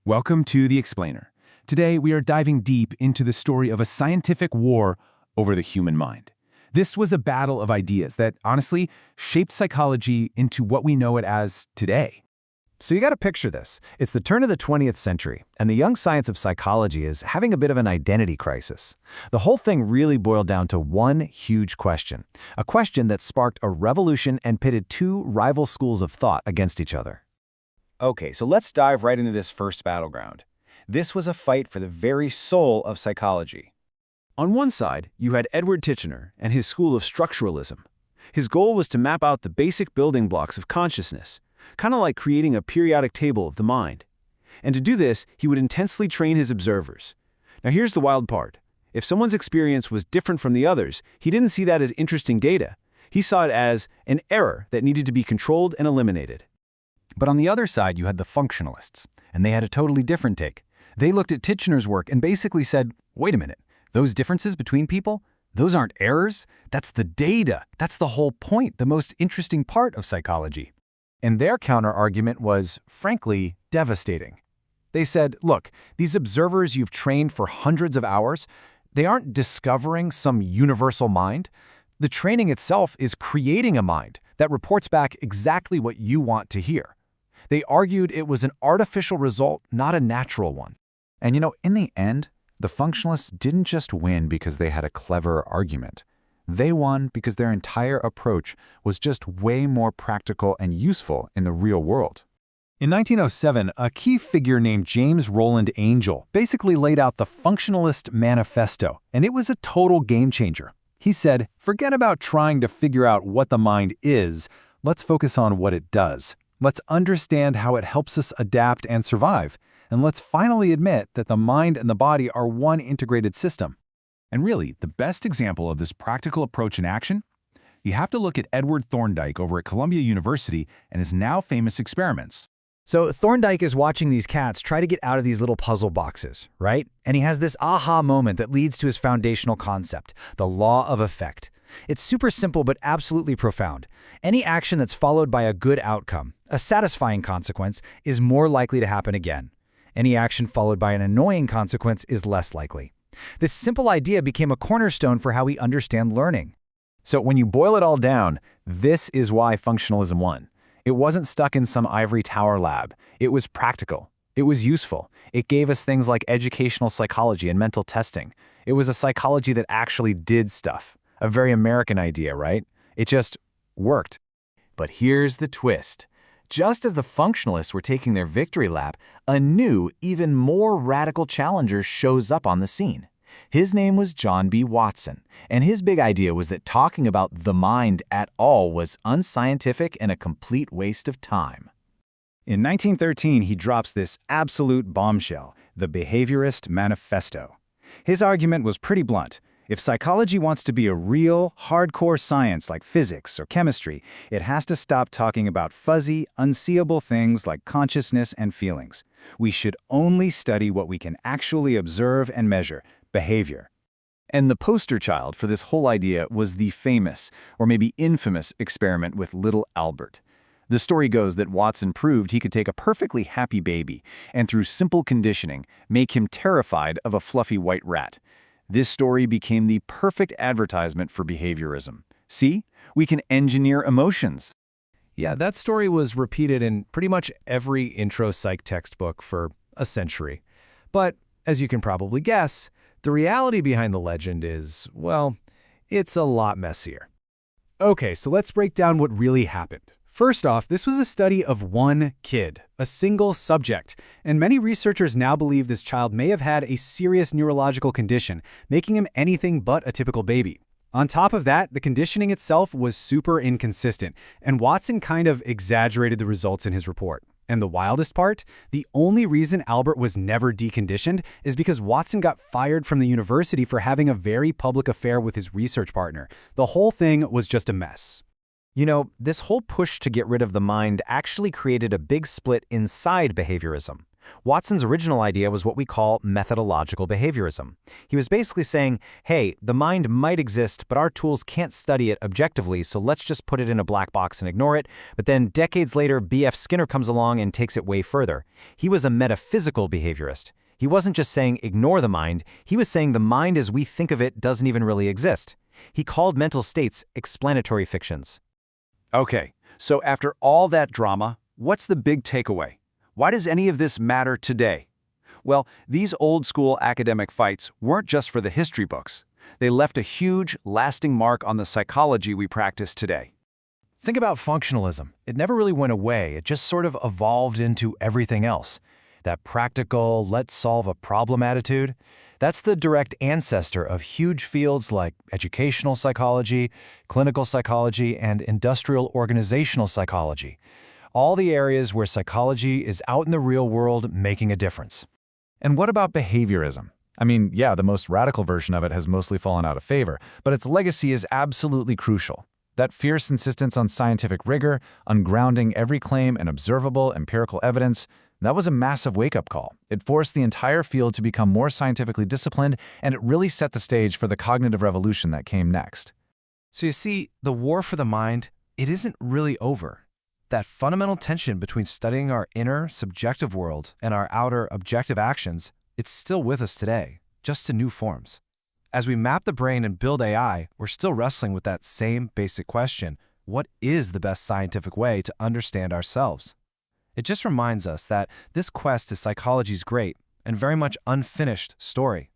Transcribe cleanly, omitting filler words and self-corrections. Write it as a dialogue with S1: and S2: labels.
S1: Welcome to The Explainer. Today, we are diving deep into the story of a scientific war over the human mind. This was a battle of ideas that, honestly, shaped psychology into what we know it as today.
S2: So you got to picture this. It's the turn of the 20th century, and the young science of psychology is having a bit of an identity crisis. The whole thing really boiled down to one huge question, a question that sparked a revolution and pitted two rival schools of thought against each other.
S3: Okay, so let's dive right into this first battleground. This was a fight for the very soul of psychology.
S1: On one side, you had Edward Titchener and his school of structuralism. His goal was to map out the basic building blocks of consciousness, kind of like creating a periodic table of the mind. And to do this, he would intensely train his observers. Now here's the wild part. If someone's experience was different from the others, he didn't see that as interesting data. He saw it as an error that needed to be controlled and eliminated.
S2: But on the other side, you had the functionalists, and they had a totally different take. They looked at Titchener's work and basically said, wait a minute, those differences between people, those aren't errors, that's the data. That's the whole point, the most interesting part of psychology. And their counter-argument was, frankly, devastating. They said, look, these observers you've trained for hundreds of hours, they aren't discovering some universal mind. The training itself is creating a mind that reports back exactly what you want to hear. They argued it was an artificial result, not a natural one. And in the end, the functionalists didn't just win because they had a clever argument. They won because their entire approach was just way more practical and useful in the real world.
S1: In 1907, a key figure named James Roland Angell basically laid out the Functionalist Manifesto, and it was a total game changer. He said, forget about trying to figure out what the mind is, let's focus on what it does. Let's understand how it helps us adapt and survive, and let's finally admit that the mind and the body are one integrated system. And really, the best example of this practical approach in action? You have to look at Edward Thorndike over at Columbia University and his now famous experiments.
S2: So Thorndike is watching these cats try to get out of these little puzzle boxes, right? And he has this aha moment that leads to his foundational concept, the law of effect. It's super simple but absolutely profound. Any action that's followed by a good outcome, a satisfying consequence, is more likely to happen again. Any action followed by an annoying consequence is less likely. This simple idea became a cornerstone for how we understand learning.
S1: So when you boil it all down, this is why functionalism won. It wasn't stuck in some ivory tower lab. It was practical. It was useful. It gave us things like educational psychology and mental testing. It was a psychology that actually did stuff. A very American idea, right? It just worked. But here's the twist. Just as the functionalists were taking their victory lap, a new, even more radical challenger shows up on the scene. His name was John B. Watson, and his big idea was that talking about the mind at all was unscientific and a complete waste of time. In 1913, he drops this absolute bombshell, the Behaviorist Manifesto. His argument was pretty blunt. If psychology wants to be a real, hardcore science like physics or chemistry, it has to stop talking about fuzzy, unseeable things like consciousness and feelings. We should only study what we can actually observe and measure, behavior. And the poster child for this whole idea was the famous, or maybe infamous, experiment with little Albert. The story goes that Watson proved he could take a perfectly happy baby and through simple conditioning make him terrified of a fluffy white rat. This story became the perfect advertisement for behaviorism. See, we can engineer emotions.
S2: Yeah, that story was repeated in pretty much every intro psych textbook for a century. But, as you can probably guess, the reality behind the legend is, well, it's a lot messier. Okay, so let's break down what really happened. First off, this was a study of one kid, a single subject, and many researchers now believe this child may have had a serious neurological condition, making him anything but a typical baby. On top of that, the conditioning itself was super inconsistent, and Watson kind of exaggerated the results in his report. And the wildest part, the only reason Albert was never deconditioned is because Watson got fired from the university for having a very public affair with his research partner. The whole thing was just a mess.
S4: This whole push to get rid of the mind actually created a big split inside behaviorism.
S1: Watson's original idea was what we call methodological behaviorism. He was basically saying, hey, the mind might exist, but our tools can't study it objectively, so let's just put it in a black box and ignore it. But then decades later, B.F. Skinner comes along and takes it way further. He was a metaphysical behaviorist. He wasn't just saying ignore the mind, he was saying the mind as we think of it doesn't even really exist. He called mental states explanatory fictions.
S4: Okay, so after all that drama, what's the big takeaway? Why does any of this matter today? Well, these old-school academic fights weren't just for the history books. They left a huge, lasting mark on the psychology we practice today.
S1: Think about functionalism. It never really went away. It just sort of evolved into everything else. That practical, let's solve a problem attitude, that's the direct ancestor of huge fields like educational psychology, clinical psychology, and industrial organizational psychology. All the areas where psychology is out in the real world making a difference.
S2: And what about behaviorism? I mean, yeah, the most radical version of it has mostly fallen out of favor, but its legacy is absolutely crucial. That fierce insistence on scientific rigor, on grounding every claim in observable, empirical evidence, that was a massive wake-up call. It forced the entire field to become more scientifically disciplined, and it really set the stage for the cognitive revolution that came next.
S5: So you see, the war for the mind, it isn't really over. That fundamental tension between studying our inner, subjective world and our outer, objective actions, it's still with us today, just in new forms. As we map the brain and build AI, we're still wrestling with that same basic question: what is the best scientific way to understand ourselves? It just reminds us that this quest to psychology's great and very much unfinished story.